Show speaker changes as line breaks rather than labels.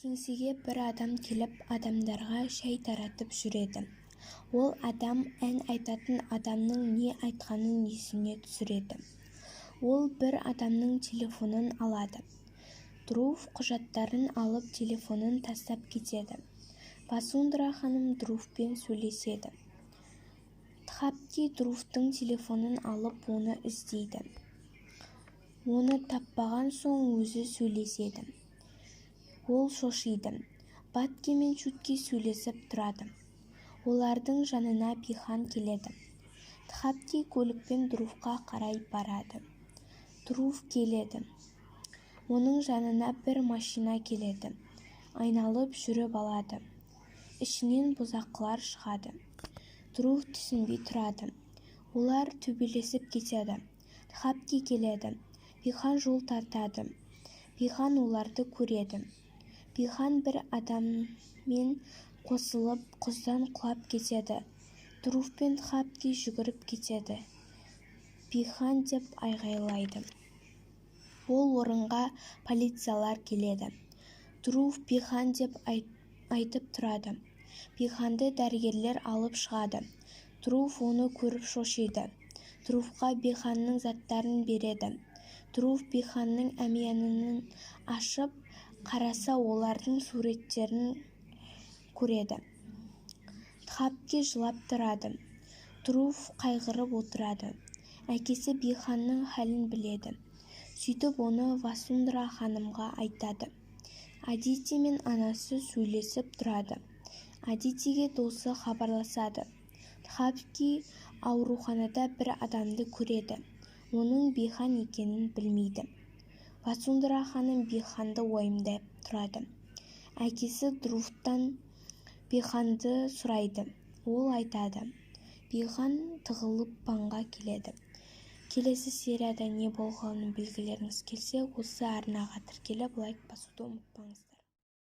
Кеңсеге бір адам келіп, адамдарға шай таратып жүреді. Ол адам ән айтатын адамның не айтқанын есіне түсіреді. Ол бір адамның телефонын алады. Друв құжаттарын алып телефонын тастап кетеді. Васундра ханым Друвпен сөйлеседі. Тхапки Друвтың телефонын алып оны іздейді. Оны таппаған соң өзі сөйлеседі. Ол шошиды. Батки мен Чутки сөйлесіп тұрады. Олардың жанына Бихан келеді. Тхапки көлікпен Друвқа қарай барады. Друв келеді. Оның жанына бір машина келеді. Айналып жүріп алады. Ішінен бұзақылар шығады. Друв түсінбей тұрады. Олар төбелесіп кетеді. Тхапки келеді. Бихан жол тартады. Бихан оларды көреді. Бихан бір адаммен қосылып, құздан құлап кетеді. Друв пен Тхапки жүгіріп кетеді. Бихан деп айғайлайды. Ол орынға полициялар келеді. Друв Бихан деп айтып тұрады. Биханды дәрігерлер алып шығады. Друв оны көріп шошиды. Друвқа Биханның заттарын береді. Друв Биханның әмиянын ашып қараса, олардың суреттерін көреді. Тхапки жылап тұрады. Друв қайғырып отырады. Әкесі Биханның хәлін біледі. Сөйтіп оны Васундра ханымға айтады. Адити мен анасы сөйлесіп тұрады. Адитиге досы хабарласады. Тхапки ауруханада бір адамды көреді. Оның Бихан екенін білмейді. Васундра ханым Биханды уайымдап тұрады. Әкесі Друвтан Биханды сұрайды. Ол айтады. Бихан тығылып банға келеді. Келесі серияда не болғанын білгілеріңіз келсе, осы арнаға тіркеліп лайк басуды ұмытпаңыздар.